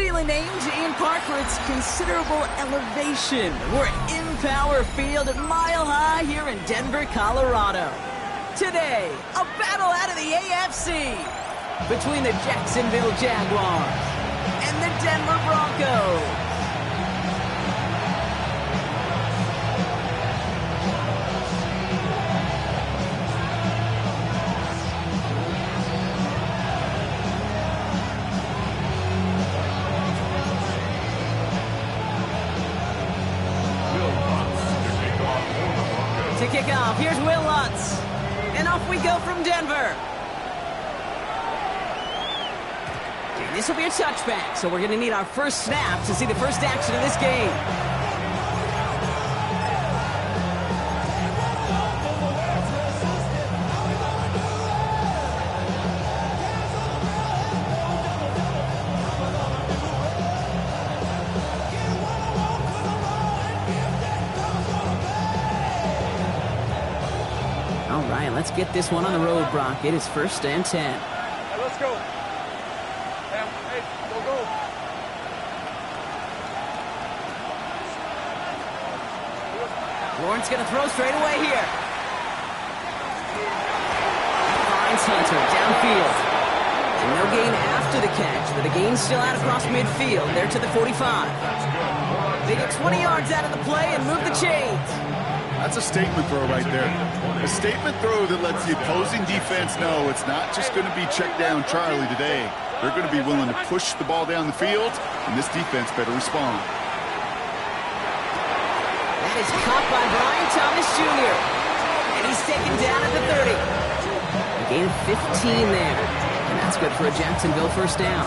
Fittingly named in part for its considerable elevation. We're in Power Field at Mile High here in Denver, Colorado. Today, a battle out of the AFC between the Jacksonville Jaguars and the Denver Broncos. To kick off, here's Will Lutz. And off we go from Denver. And this will be a touchback, so we're going to need our first snap to see the first action of this game. All right, let's get this one on the road, Brock. It is 1st and 10. Hey, let's go. Hey, go. Lawrence going to throw straight away here. Finds Hunter downfield. And no gain after the catch, but the gain still out across midfield. There to the 45. They get 20 yards out of the play and move the chains. That's a statement throw right there. A statement throw that lets the opposing defense know it's not just going to be check down Charlie today. They're going to be willing to push the ball down the field, and this defense better respond. That is caught by Brian Thomas Jr. And he's taken down at the 30. A gain of 15 there. And that's good for a Jacksonville first down.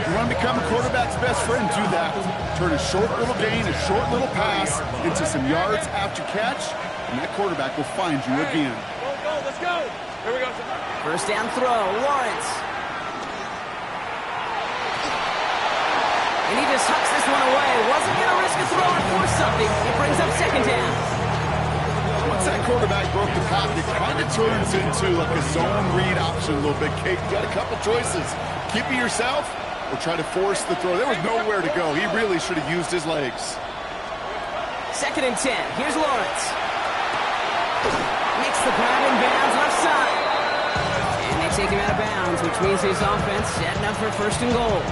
You want to become a quarterback's best friend, do that. Turn a short little gain, a short little pass into some yards after catch, and that quarterback will find you again. Go, let's go. Here we go. First down throw, Lawrence. And he just hucks this one away. Wasn't going to risk a throw and force something. It brings up 2nd down. Once that quarterback broke the pocket, it kind of turns into like a zone read option a little bit. Kate, you got a couple choices. Keep it yourself or try to force the throw. There was nowhere to go. He really should have used his legs. 2nd and 10. Here's Lawrence. Makes the grab in bounds left side. And they take him out of bounds, which means his offense setting up for 1st and goal.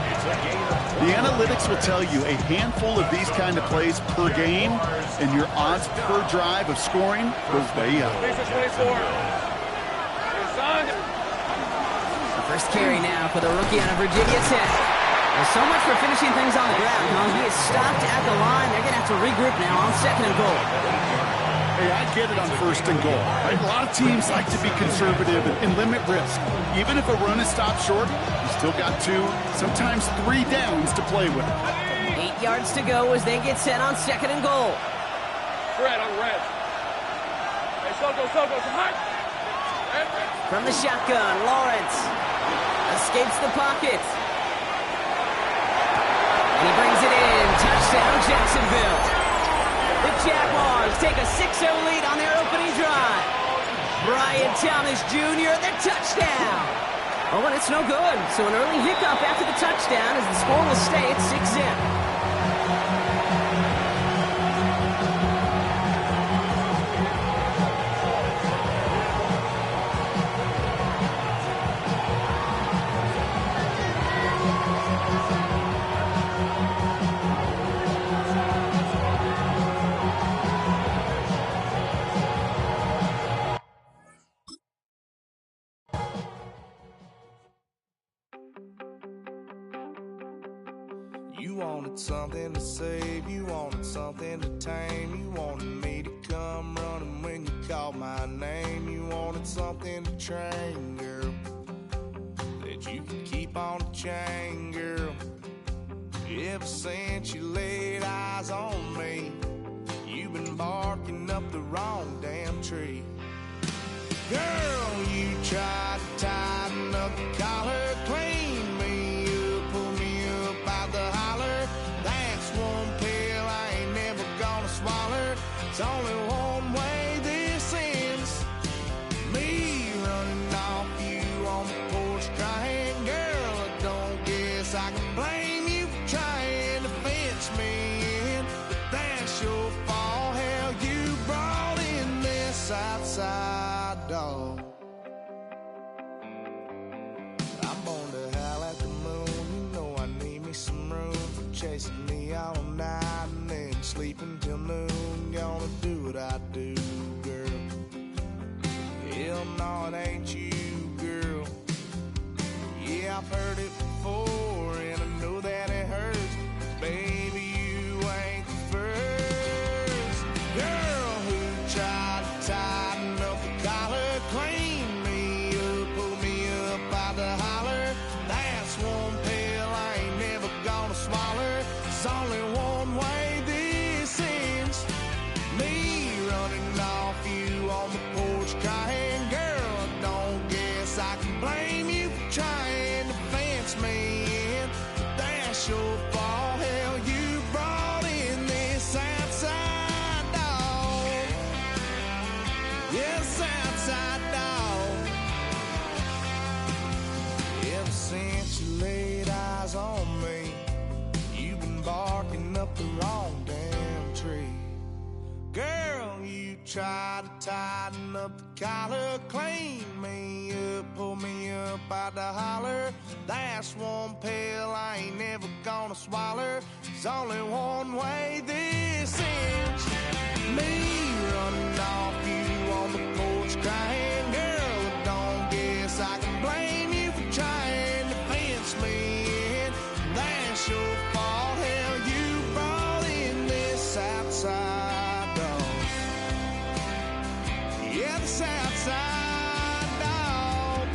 The analytics will tell you a handful of these kind of plays per game, and your odds per drive of scoring goes way up. The first carry now for the rookie out of Virginia Tech. There's so much for finishing things on the ground, huh? He is stopped at the line. They're going to have to regroup now on 2nd and goal. Hey, I get it on 1st and goal. Right? A lot of teams like to be conservative and limit risk. Even if a run is stopped short, you still got 2, sometimes 3 downs to play with. 8 yards to go as they get set on 2nd and goal. Red on red. Hey, Soto, hot. From the shotgun, Lawrence escapes the pocket. And he brings it in. Touchdown, Jacksonville. The Jaguars take a 6-0 lead on their opening drive. Brian Thomas Jr., the touchdown. Oh, and it's no good. So an early hiccup after the touchdown as the score will stay at 6-0. You wanted something to save, you wanted something to tame, you wanted me to come running when you called my name, you wanted something to train, girl, that you could keep on the chain, girl. Ever since you laid eyes on me, you've been barking up the wrong damn tree. Girl, you tried to tighten up the collar, clean me up, pull me up out the holler. That's one pill I ain't never gonna swallow. It's only one way this ends. Me running off you on the porch crying. Girl, I don't guess I can blame you. chasing me all night and then sleeping till noon. Gonna do what I do, girl. Hell no, it ain't you, girl. Yeah, I've heard it before, and I know that it hurts. Baby, you ain't the first girl who tried to tighten up the collar, clean me up, pull me up out the holler. That's one pill I ain't never gonna swallow. There's only one way this ends. Me running off you on the porch crying. Girl, I don't guess I can blame you for trying to fence me in. But that's your fault. Hell, you brought in this outside dog. Yes, outside dog. Ever since you laid eyes on me, you've been barking up the wrong damn tree. Girl, you tried to tighten up the collar, clean me up, pull me up out the holler. That's one pill I ain't never gonna swallow. There's only one way this ends. Me running off you on the porch crying. Girl, I don't guess I can blame you for trying to fence me in. That's your fault. Hell, you brought in this outside dog. Yeah, this outside dog.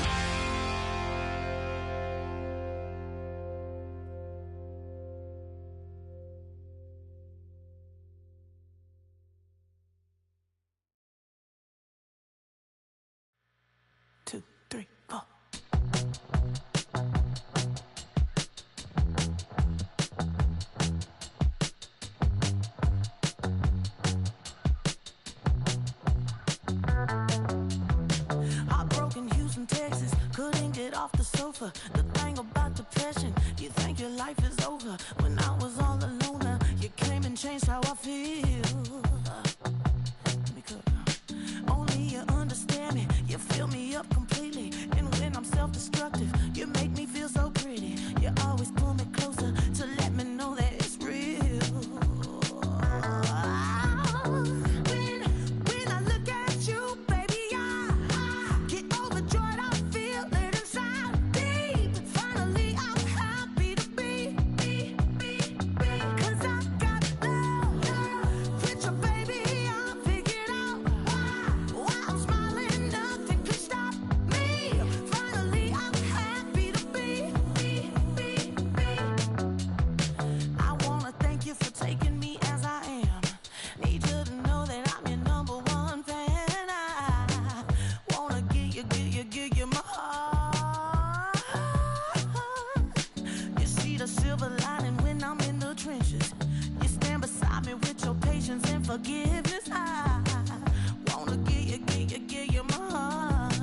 Two, three, four. Heartbroken Houston, Texas, couldn't get off the sofa. The thing about depression, you think your life is over. When I was all alone, you came and changed how I feel. Let me cook now. Only you understand me, you fill me up completely. And when I'm self-destructive, you make me feel so pretty. You always pull me closer to let me know that it's real. When I look at you, baby, I get overjoyed. I feel it inside deep. Finally, I'm happy to be. 'Cause I got love with your baby. I figured out why I'm smiling. Nothing can stop me. Finally, I'm happy to be. I wanna thank you for taking me as I am. Need you to know that I'm your number one fan. I wanna give you my heart. You see the silver lining when I'm in the trenches. You stand beside me with your patience and forgiveness. I wanna give you my heart.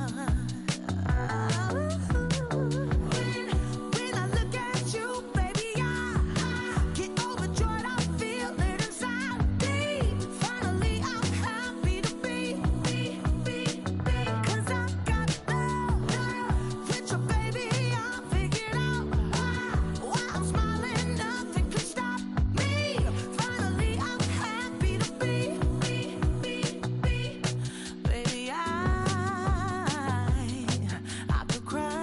When I look at you, baby, I get overjoyed. I feel it inside deep. Finally, I'm happy to be. 'Cause I got love with your baby. I figured out why I'm smiling. Nothing can stop me. Finally, I'm happy to be. Baby, I could cry.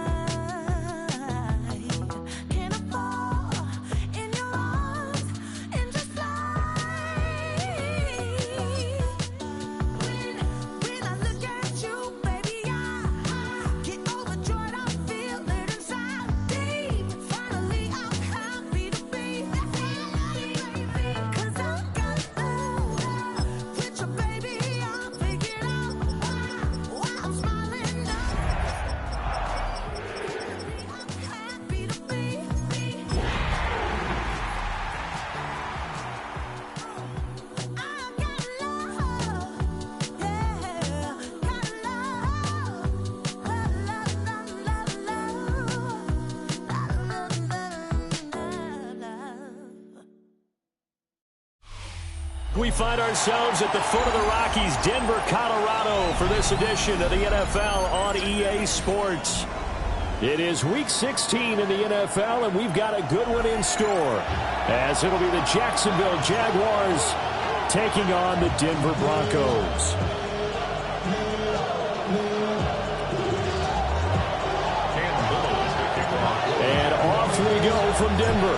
Can I fall in your arms and just fly? When I look at you, baby, I get overjoyed. I feel it inside deep. Finally, I'm happy to be. 'Cause I got love with your baby. I figured out why I'm smiling. I'm happy to be. I got love, yeah, got love. We find ourselves at the foot of the Rockies, Denver, Colorado, for this edition of the NFL on EA Sports. It is Week 16 in the NFL, and we've got a good one in store, as it'll be the Jacksonville Jaguars taking on the Denver Broncos. And off we go from Denver.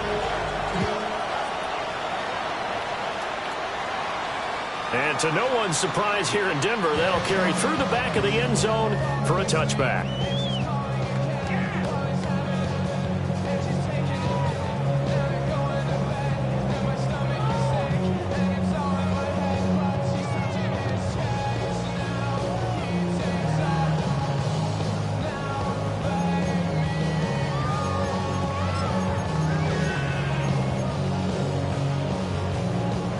And to no one's surprise here in Denver, that'll carry through the back of the end zone for a touchback.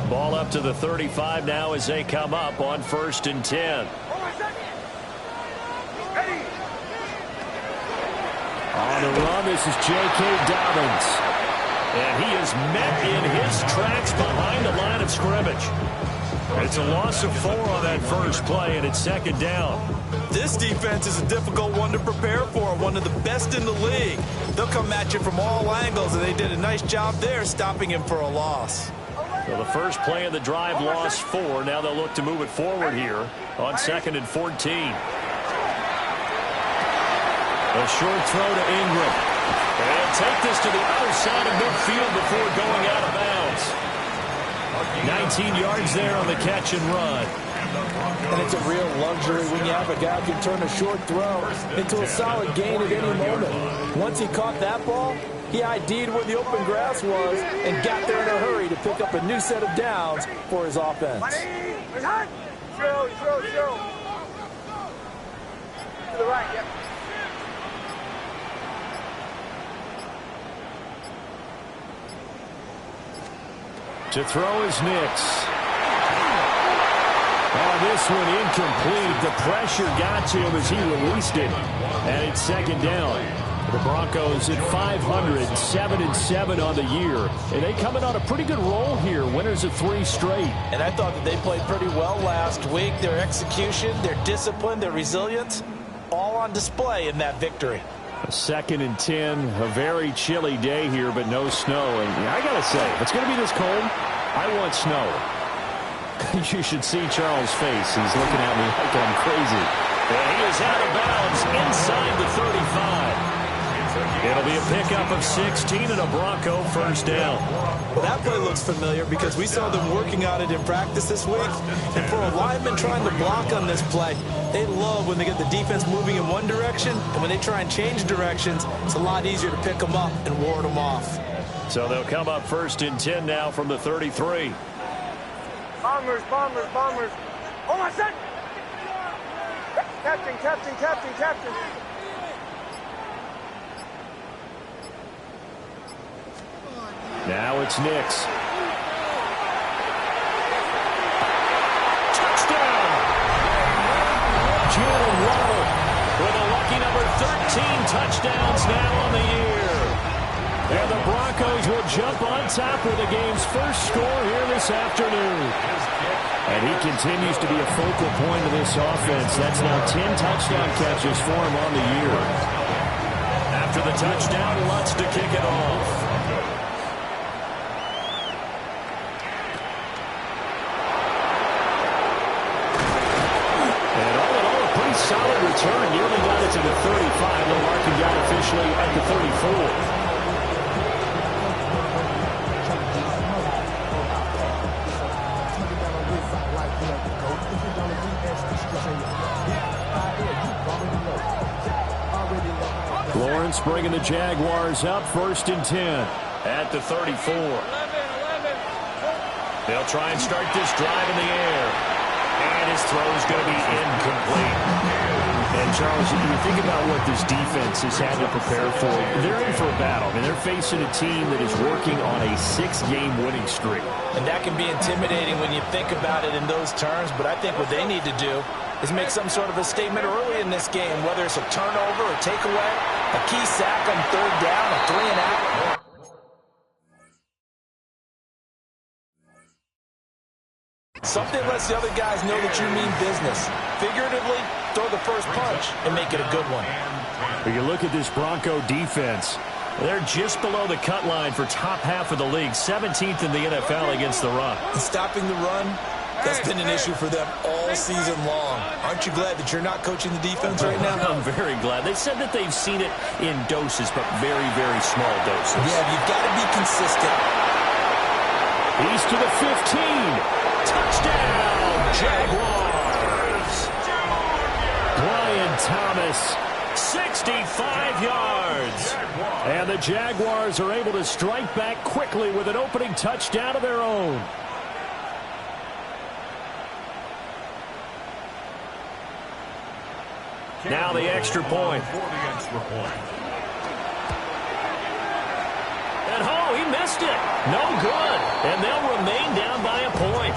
Ball up to the 35 now as they come up on 1st and 10. On the run, this is J.K. Dobbins. And he is met in his tracks behind the line of scrimmage. It's a loss of 4 on that first play, and it's 2nd down. This defense is a difficult one to prepare for, one of the best in the league. They'll come at you from all angles, and they did a nice job there stopping him for a loss. So the first play of the drive lost 4. Now they'll look to move it forward here on 2nd and 14. A short throw to Ingram. And take this to the other side of midfield before going out of bounds. 19 yards there on the catch and run. And it's a real luxury when you have a guy who can turn a short throw into a solid gain at any moment. Once he caught that ball, he ID'd where the open grass was and got there in a hurry to pick up a new set of downs for his offense. Zero. To the right, yep. To throw is Nix. Oh, this one incomplete. The pressure got to him as he released it. And it's 2nd down. The Broncos at 500, 7-7 on the year. And they coming on a pretty good roll here. Winners of 3 straight. And I thought that they played pretty well last week. Their execution, their discipline, their resilience, all on display in that victory. 2nd and 10, a very chilly day here, but no snow. And I got to say, if it's going to be this cold, I want snow. You should see Charles' face. He's looking at me like I'm crazy. And he is out of bounds inside the 35. It'll be a pickup of 16 and a Bronco first down. Well, that play looks familiar because we saw them working on it in practice this week. And for a lineman trying to block on this play, they love when they get the defense moving in one direction. And when they try and change directions, it's a lot easier to pick them up and ward them off. So they'll come up 1st and 10 now from the 33. Bombers. Oh, my son! Captain. Now it's Nix. Touchdown! Jalen Waddle with a lucky number 13 touchdowns now on the year. And the Broncos will jump on top with the game's first score here this afternoon. And he continues to be a focal point of this offense. That's now 10 touchdown catches for him on the year. After the touchdown, Lutz to kick it off. Solid return, nearly got it to the 35. They'll mark him down officially at the 34. Lawrence bringing the Jaguars up 1st and 10 at the 34. They'll try and start this drive in the air. And his throw is going to be incomplete. And, Charles, you think about what this defense has had to prepare for. They're in for a battle. I mean, they're facing a team that is working on a 6-game winning streak. And that can be intimidating when you think about it in those terms. But I think what they need to do is make some sort of a statement early in this game, whether it's a turnover, a takeaway, a key sack on 3rd down, a 3-and-out. Something lets the other guys know that you mean business. Figuratively, throw the first punch and make it a good one. You look at this Bronco defense. They're just below the cut line for top half of the league, 17th in the NFL against the run. And stopping the run, that's been an issue for them all season long. Aren't you glad that you're not coaching the defense right now? I'm very glad. They said that they've seen it in doses, but very, very small doses. Yeah, you've got to be consistent. He's to the 15. Touchdown, Jaguars. Brian Thomas, 65 yards. And the Jaguars are able to strike back quickly with an opening touchdown of their own. Now the extra point. And oh, he missed it. No good. And they'll remain down by a point.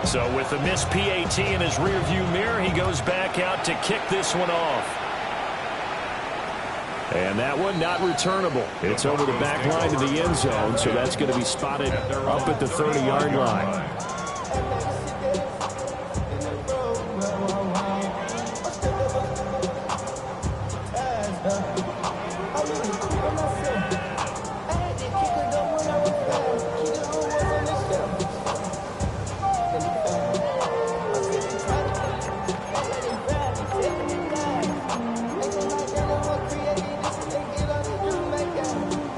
So with the missed PAT in his rearview mirror, he goes back out to kick this one off. And that one not returnable. It's over the back line to the end zone, so that's going to be spotted up at the 30-yard line.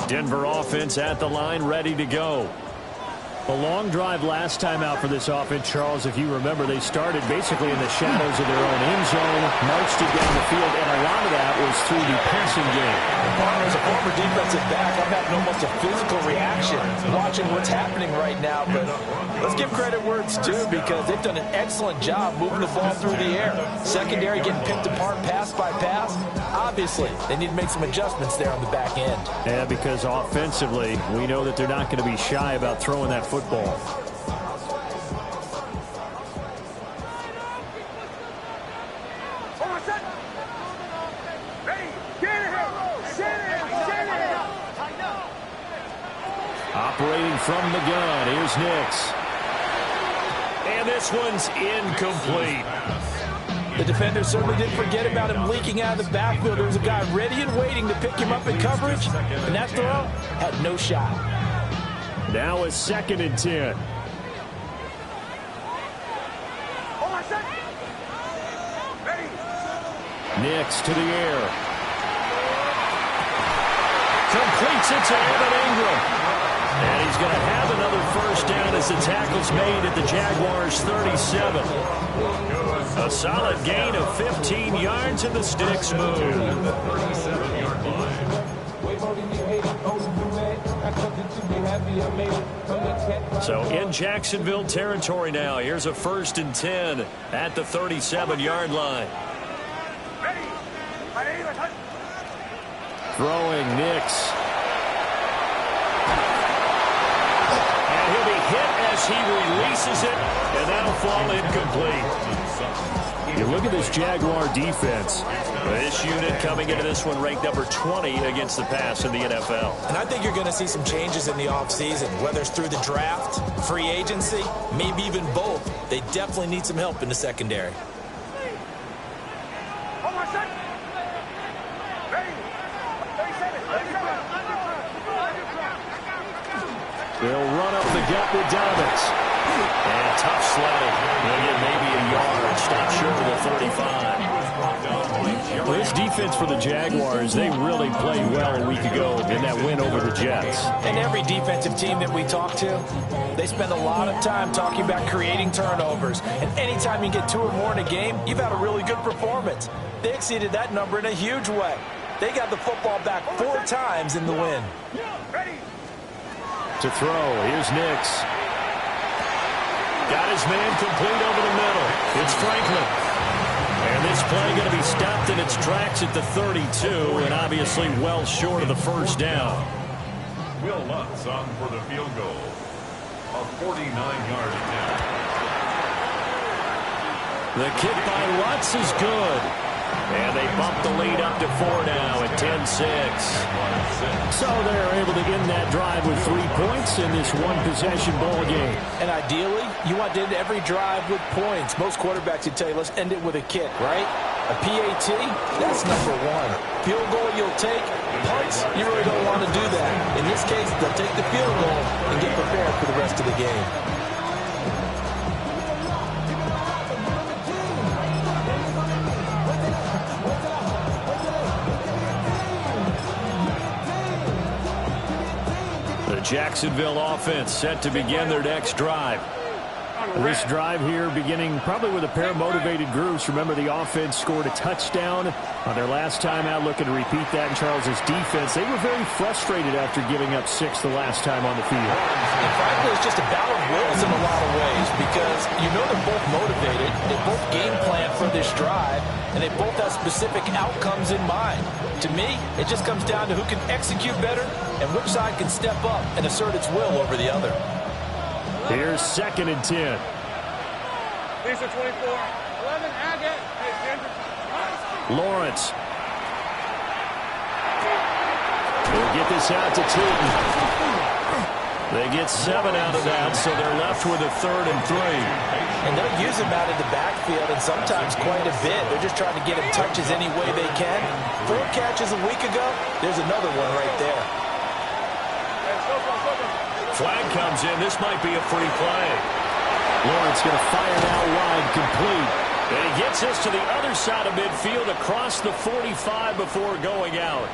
Denver offense at the line, ready to go. A long drive last time out for this offense, Charles. If you remember, they started basically in the shadows of their own end zone, marched it down the field, and a lot of that was through the passing game. As a former defensive back, I'm having almost a physical reaction watching what's happening right now. But let's give credit where it's due, because they've done an excellent job moving the ball through the air. Secondary getting picked apart pass by pass. Obviously, they need to make some adjustments there on the back end. Yeah, because offensively, we know that they're not going to be shy about throwing that football. Operating from the gun, here's Nix. And this one's incomplete. The defender certainly didn't forget about him leaking out of the backfield. There was a guy ready and waiting to pick him up in coverage, and that throw had no shot. Now it's 2nd and 10. Nix to the air. Completes it to Evan Ingram. And he's going to have another first down as the tackle's made at the Jaguars' 37. A solid gain of 15 yards and the sticks move. So in Jacksonville territory now. Here's a 1st and 10 at the 37-yard line. Throwing Nix. And he'll be hit as he releases it, and that'll fall incomplete. You look at this Jaguar defense. This unit coming into this one ranked number 20 against the pass in the NFL. And I think you're going to see some changes in the offseason, whether it's through the draft, free agency, maybe even both. They definitely need some help in the secondary. They'll run up the gut with Dobbins. And tough sledding. They'll get maybe a yard. Stop short of the 35. Well, this defense for the Jaguars, they really played well a week ago in that win over the Jets. And every defensive team that we talk to, they spend a lot of time talking about creating turnovers. And anytime you get 2 or more in a game, you've had a really good performance. They exceeded that number in a huge way. They got the football back 4 times in the win. To throw, here's Nix. Got his man complete over the middle. It's Franklin. And And this play going to be stopped in its tracks at the 32, and obviously well short of the first down. Will Lutz on for the field goal. A 49-yard attempt. The kick by Lutz is good. And they bump the lead up to 4 now at 10-6. So they're able to end that drive with 3 points in this one-possession ball game. And ideally, you want to end every drive with points. Most quarterbacks would tell you, let's end it with a kick, right? A PAT, that's number 1. Field goal you'll take. Punts, you really don't want to do that. In this case, they'll take the field goal and get prepared for the rest of the game. Jacksonville offense set to begin their next drive. This drive here beginning probably with a pair of motivated groups. Remember, the offense scored a touchdown on their last time out, looking to repeat that in Charles's defense. They were very frustrated after giving up 6 the last time on the field. And frankly, it's just a battle of wills in a lot of ways because you know they're both motivated. They both game plan for this drive, and they both have specific outcomes in mind. To me, it just comes down to who can execute better and which side can step up and assert its will over the other. Here's 2nd and 10. These are 24. 11, Agate. Hey, Denver. Lawrence. They'll get this out to Tootin. They get 7 out of that, so they're left with a 3rd and 3. And they'll use him out of the backfield, and sometimes quite a bit. They're just trying to get him touches any way they can. 4 catches a week ago, there's another one right there. Flag comes in. This might be a free play. Lawrence going to fire it out wide, complete. And he gets this to the other side of midfield across the 45 before going out.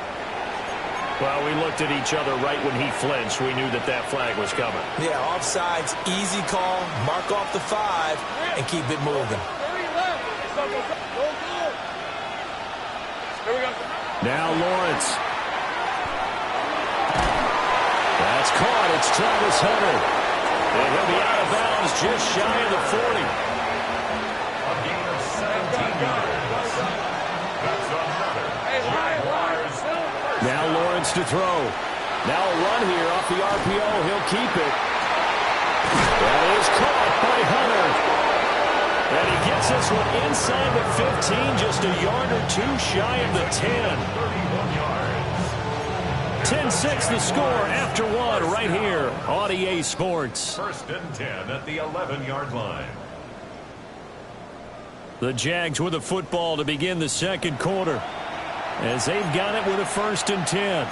Well, we looked at each other right when he flinched. We knew that that flag was coming. Yeah, offsides, easy call, mark off the 5, and keep it moving. Now Lawrence. That's caught. It's Travis Hunter. And he'll be out of bounds just shy of the 40. A gain of 17 yards. That's another. Now Lawrence to throw. Now a run here off the RPO. He'll keep it. That is caught by Hunter. And he gets this one inside the 15, just a yard or 2 shy of the 10. 10-6 the score after 1 right here on EA Sports. 1st and 10 at the 11-yard line. The Jags with a football to begin the 2nd quarter, as they've got it with a 1st and 10.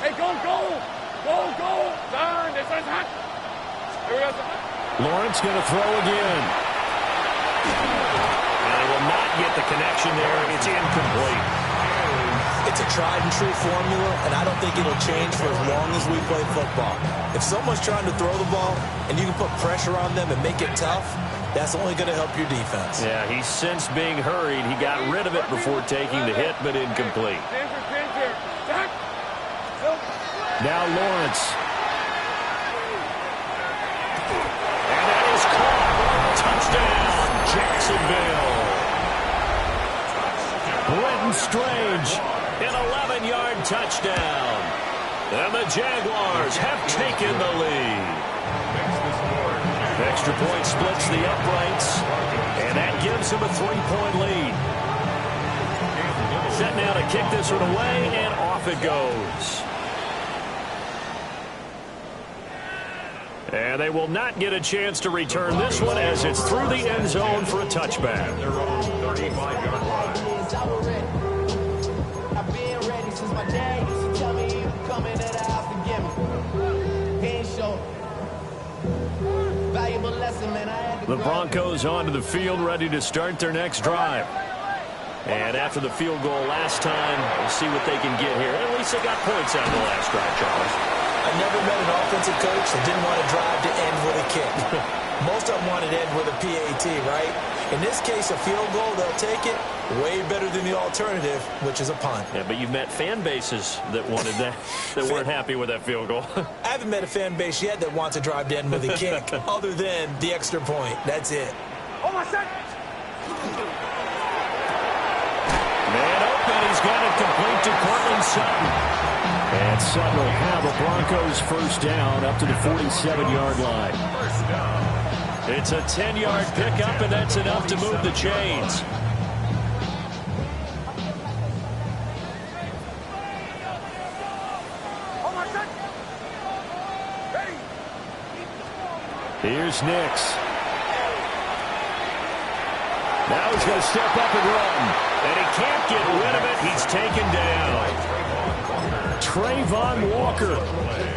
Hey, go! Turn, this one's hot. Here we go. Lawrence going to throw again. And he will not get the connection there. It's incomplete. It's a tried-and-true formula, and I don't think it'll change for as long as we play football. If someone's trying to throw the ball and you can put pressure on them and make it tough, that's only going to help your defense. Yeah, he's since being hurried. He got rid of it before taking the hit, but incomplete. Now Lawrence. And that is caught. Touchdown, Jacksonville. Brenton Strange, an 11-yard touchdown. And the Jaguars have taken the lead. Extra point splits the uprights, and that gives him a 3-point lead. Set now to kick this one away, and off it goes. And they will not get a chance to return this one as it's through the end zone for a touchback. Their own 35-yard line. I've been ready since my dad used to tell me he would come into the house and get me. He ain't show valuable lesson, man. I had to The Broncos onto the field, ready to start their next drive. And after the field goal last time, we'll see what they can get here. At least they got points out of the last drive, Charles. I never met an offensive coach that didn't want to drive to end with a kick. Most of them wanted to end with a PAT, right? In this case, a field goal, they'll take it. Way better than the alternative, which is a punt. Yeah, but you've met fan bases that wanted that, that weren't happy with that field goal. I haven't met a fan base yet that wants to drive to end with a kick, other than the extra point. That's it. Oh, my second. Man open, he's got it complete to Cortland Sutton. And Sutton will have the Broncos first down up to the 47-yard line. It's a 10-yard pickup, and that's enough to move the chains. Here's Nix. Now he's going to step up and run. And he can't get rid of it. He's taken down. Trayvon Walker.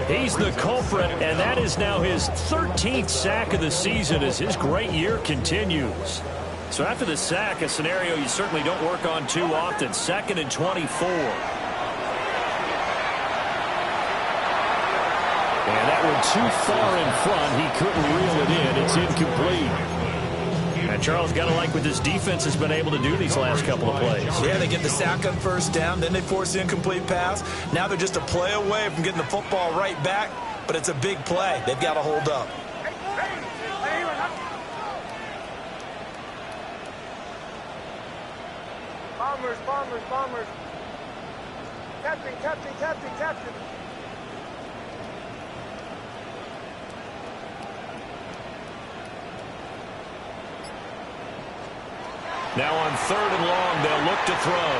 He's the culprit, and that is now his 13th sack of the season as his great year continues. So after the sack, a scenario you certainly don't work on too often. 2nd and 24. And that one too far in front. He couldn't reel it in. It's incomplete. And Charles, got to like what this defense has been able to do these last couple of plays. Yeah, they get the sack on first down, then they force the incomplete pass. Now they're just a play away from getting the football right back, but it's a big play. They've got to hold up. Bombers, bombers, bombers. Captain, captain, captain, captain. Now on 3rd and long, they'll look to throw.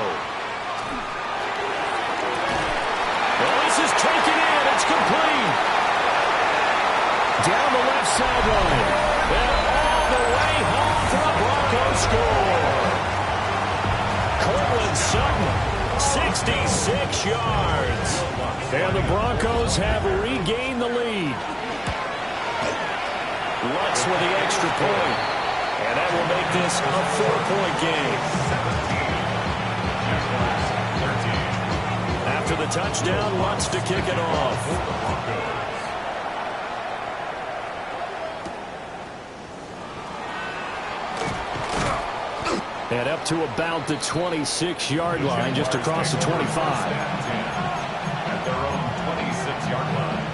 Well, this is taken in. It's complete. Down the left sideline. And all the way home for the Broncos score. Cortland Sutton, 66 yards. And the Broncos have regained the lead. Lutz with the extra point. And that will make this a 4-point game. After the touchdown, Lutz to kick it off. And up to about the 26-yard line, just across the 25. At their own 26-yard line.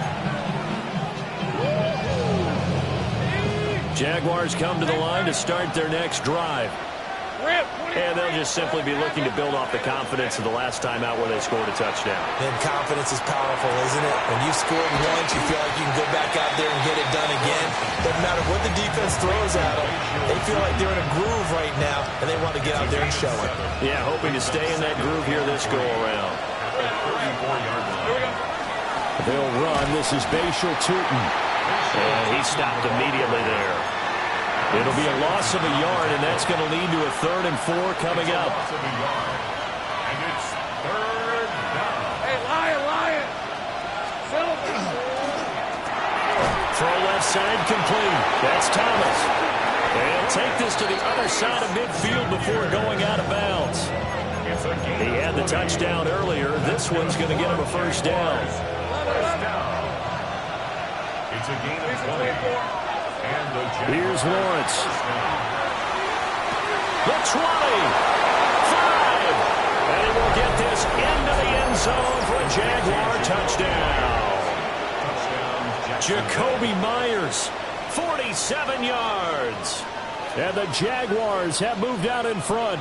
Jaguars come to the line to start their next drive. And they'll just simply be looking to build off the confidence of the last time out where they scored a touchdown. And confidence is powerful, isn't it? When you've scored once, you feel like you can go back out there and get it done again. Doesn't matter what the defense throws at them. They feel like they're in a groove right now, and they want to get out there and show it. Yeah, hoping to stay in that groove here this go-around. They'll run. This is Bashal Tootin. And he stopped immediately there. It'll be a loss of a yard, and that's going to lead to a 3rd and 4 coming up. And it's 3rd down. Hey, Lion! Silver! Throw left side complete. That's Thomas. And take this to the other side of midfield before going out of bounds. He had the touchdown earlier. This one's going to get him a first down. It's a gain of 20. And the Here's Lawrence. The 20. 5. And he will get this into the end zone for a Jaguar touchdown. Jacoby Myers, 47 yards. And the Jaguars have moved out in front.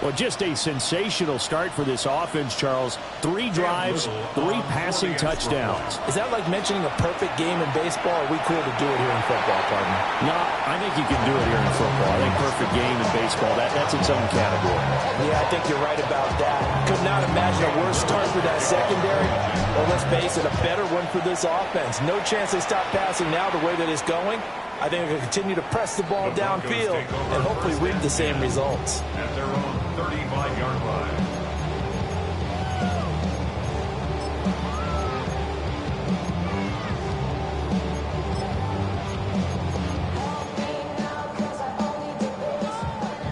Well, just a sensational start for this offense, Charles. 3 drives, 3 passing touchdowns. Is that like mentioning a perfect game in baseball? Or are we cool to do it here in football, partner? No, I think you can do it here in football. I think perfect game in baseball, that's its own category. Yeah, I think you're right about that. Could not imagine a worse start for that secondary. Well, let's face it, a better one for this offense. No chance they stop passing now the way that it's going. I think they're going to continue to press the ball downfield and hopefully reap the same results. At their own 35-yard line.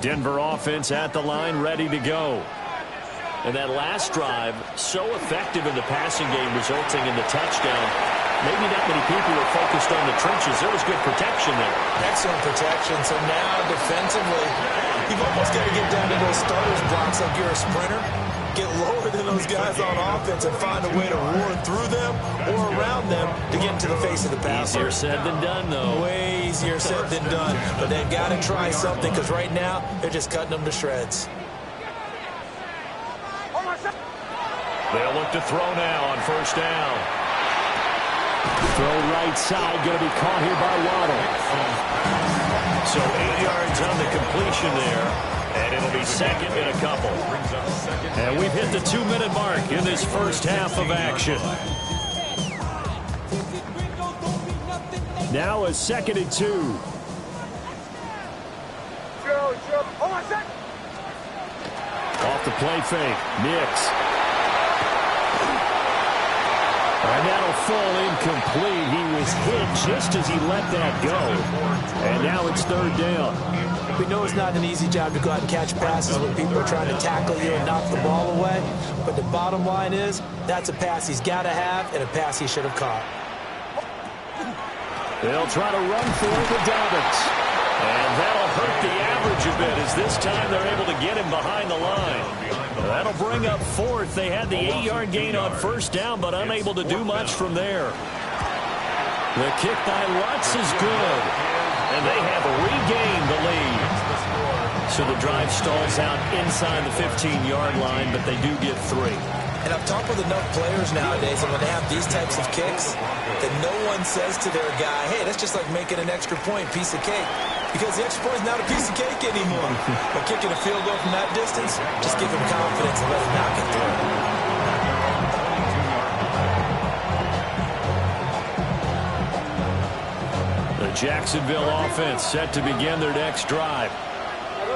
Denver offense at the line, ready to go. And that last drive, so effective in the passing game, resulting in the touchdown. Maybe not many people were focused on the trenches. There was good protection there. Excellent protection. So now, defensively, you've almost got to get down to those starters blocks like you're a sprinter. Get lower than those guys on offense and find a way to roar through them or around them to get into the face of the passer. Easier said than done, though. Way easier said than done. But they've got to try something because right now they're just cutting them to shreds. They'll look to throw now on first down. Throw right side, going to be caught here by Waddle. So 8 yards on the completion there, and it'll be second and a couple. And we've hit the 2-minute mark in this first half of action. Now a 2nd and 2. Off the play fake, Nix. And that'll fall incomplete. He was hit just as he let that go. And now it's 3rd down. We know it's not an easy job to go out and catch passes when people are trying to tackle you and knock the ball away. But the bottom line is, that's a pass he's got to have and a pass he should have caught. They'll try to run for it with Dobbins. And that'll hurt the average a bit as this time they're able to get him behind the line. That'll bring up 4th. They had the 8-yard gain on first down, but unable to do much from there. The kick by Lutz is good. And they have regained the lead. So the drive stalls out inside the 15-yard line, but they do get 3. And I've talked with enough players nowadays, and when they have these types of kicks, that no one says to their guy, hey, that's just like making an extra point, piece of cake. Because the extra point is not a piece of cake anymore. But kicking a field goal from that distance, just give him confidence and let him knock it The through. Jacksonville offense set to begin their next drive.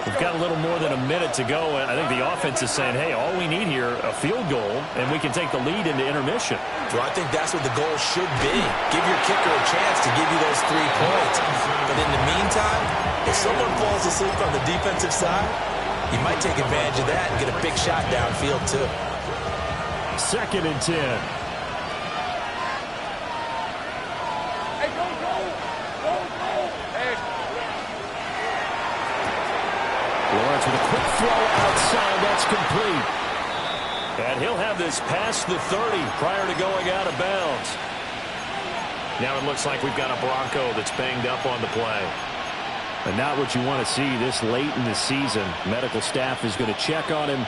We've got a little more than a minute to go. I think the offense is saying, hey, all we need here, a field goal, and we can take the lead into intermission. Well, I think that's what the goal should be. Give your kicker a chance to give you those 3 points. But in the meantime, if someone falls asleep on the defensive side, you might take advantage of that and get a big shot downfield, too. 2nd and 10. Lawrence with a quick throw outside. That's complete. And he'll have this past the 30 prior to going out of bounds. Now it looks like we've got a Bronco that's banged up on the play. And not what you want to see this late in the season. Medical staff is going to check on him,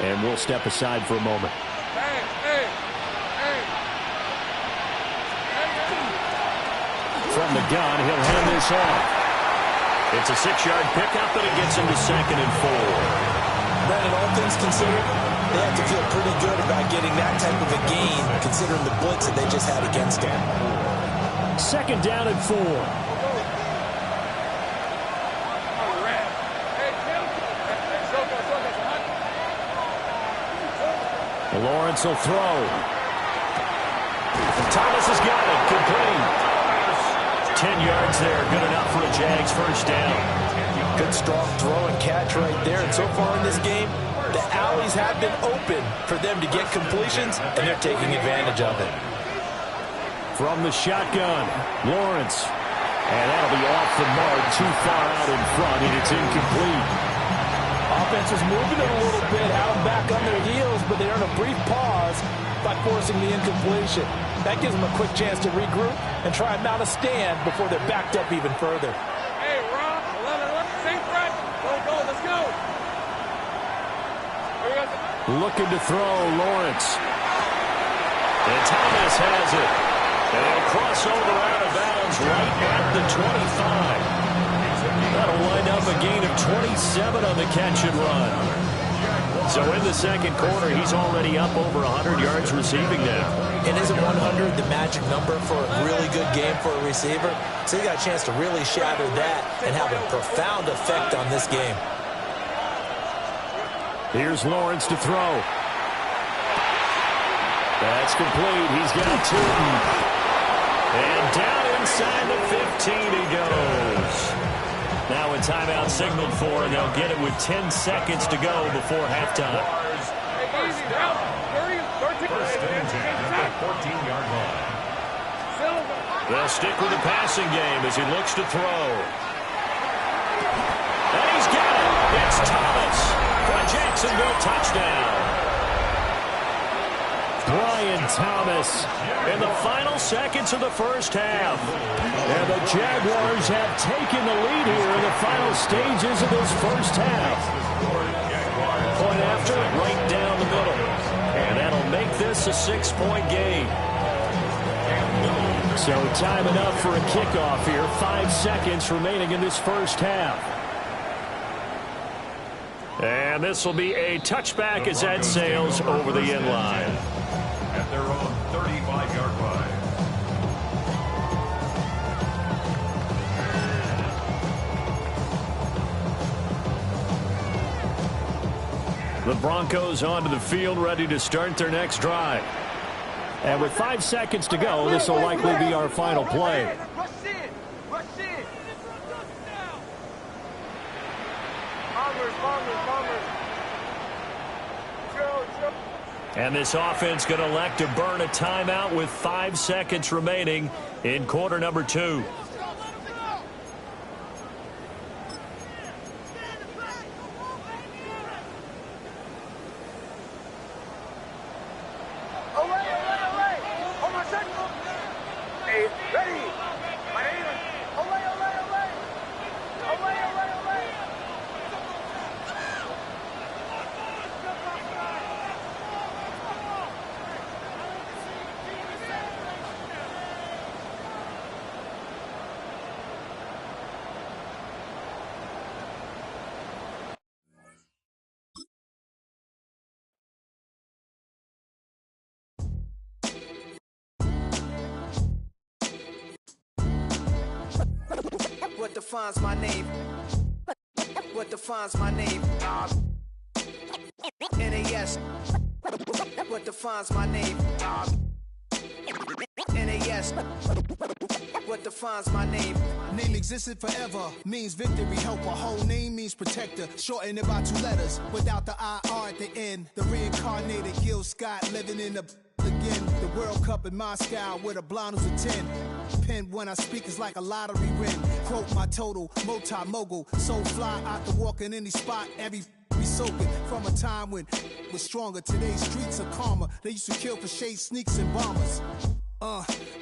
and we'll step aside for a moment. From the gun, he'll hand this off. It's a 6-yard pickup, and it gets him to 2nd and 4. Brandon, all things considered, they have to feel pretty good about getting that type of a gain, considering the blitz that they just had against them. 2nd down and 4. Lawrence will throw. Thomas has got it. Complete. 10 yards there. Good enough for a Jags first down. Good strong throw and catch right there. And so far in this game, the alleys have been open for them to get completions, and they're taking advantage of it. From the shotgun, Lawrence. And that'll be off the mark, too far out in front, and it's incomplete. Offense was moving it a little bit, had them back on their heels, but they earned a brief pause by forcing the incompletion. That gives them a quick chance to regroup and try and mount a stand before they're backed up even further. Hey, Rob, 11, same front. Go, let's go. Looking to throw, Lawrence. And Thomas has it. And he'll cross over out of bounds right at the 25. That'll wind up a gain of 27 on the catch and run. So in the second quarter, he's already up over 100 yards receiving now. And isn't 100 the magic number for a really good game for a receiver? So he got a chance to really shatter that and have a profound effect on this game. Here's Lawrence to throw. That's complete. He's got two. And down inside the 15 he goes. Now a timeout signaled for, and they'll get it with 10 seconds to go before halftime. First down. First and 10 at the 14-yard line. They'll stick with the passing game as he looks to throw. And he's got it. It's Thomas for a Jacksonville touchdown. Brian Thomas in the final seconds of the first half. And the Jaguars have taken the lead here in the final stages of this first half. Point after, right down the middle. And that'll make this a 6-point game. So time enough for a kickoff here. 5 seconds remaining in this first half. And this will be a touchback as that sails over the end line. At their own 35-yard line. The Broncos onto the field, ready to start their next drive. And with 5 seconds to go, this will likely be our final play. Rush in. Rush in. Bombers. And this offense going to elect to burn a timeout with 5 seconds remaining in quarter number 2. What defines my name? What defines my name? NAS. What defines my name? NAS. What defines my name? Name existed forever, means victory, helper. Whole name means protector, shortened it by 2 letters, without the IR at the end. The reincarnated Gil Scott living in the again. The World Cup in Moscow with a blonde who's a 10. Pen when I speak is like a lottery win. Quote my total, multi-mogul. So fly, I can walk in any spot, every be soaking. From a time when was stronger, today's streets are calmer. They used to kill for shade sneaks and bombers.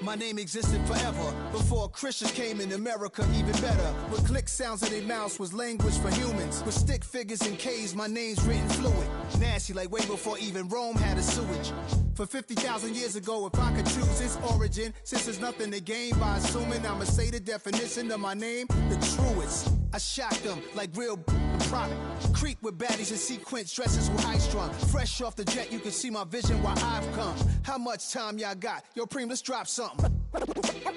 My name existed forever. Before Christians came in America, even better. With click sounds in their mouths was language for humans. With stick figures and K's, my name's written fluid. Nasty like way before even Rome had a sewage. For 50,000 years ago, if I could choose its origin, since there's nothing to gain by assuming I'ma say the definition of my name, the truest. I shock them like real product. Creep with baddies in sequence, dresses with high strung. Fresh off the jet, you can see my vision while I've come. How much time y'all got? Yo, Preem, let's drop something.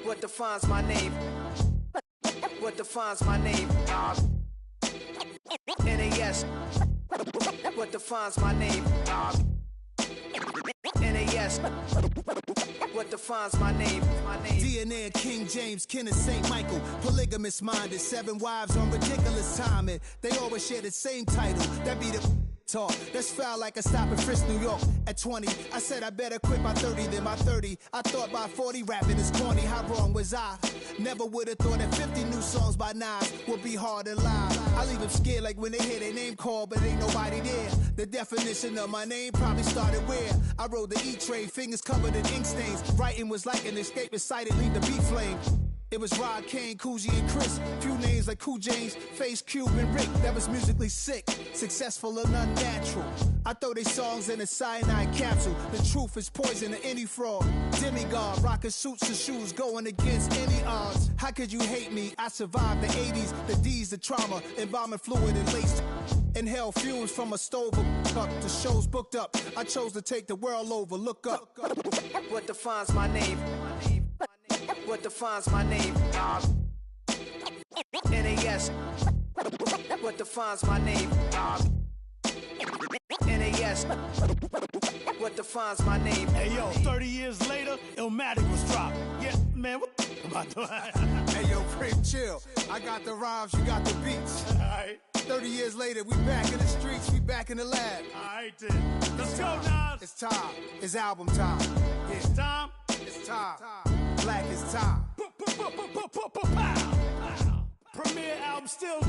What defines my name? What defines my name? NAS. What defines my name? NAS. What defines my name? DNA of King James, kin of St. Michael. Polygamous minded, 7 wives on ridiculous timing. They always share the same title. That be the talk. That's foul like a stop in Frisk, New York. At 20, I said I better quit by 30 than by 30. I thought by 40 rapping is corny. How wrong was I? Never would have thought that 50 new songs by Nas would be hard and live. I leave them scared like when they hear their name called, but ain't nobody there. The definition of my name probably started where I rode the E-train, fingers covered in ink stains. Writing was like an escape inside it, leave the beat flame. It was Rod, Kane, Coogee, and Chris. Few names like Cool James, Face, Cube, and Rick. That was musically sick, successful and unnatural. I throw they songs in a cyanide capsule. The truth is poison to any fraud. Demigod, rocking suits and shoes, going against any odds. How could you hate me? I survived the 80s, the D's, the trauma, embalming fluid and laced. Inhale fumes from a stove cup. The show's booked up. I chose to take the world over. Look up. What defines my name? What defines my name? NAS. What defines my name? NAS. What defines my name? Hey yo, 30 years later, Illmatic was dropped. Yeah, man, what the about to? Hey yo, Preem, chill. I got the rhymes, you got the beats. All right. 30 years later, we back in the streets, we back in the lab. All right, then. Let's go, Nas. It's time. It's album time. Yeah. It's time. It's time. Black is time. Premier album still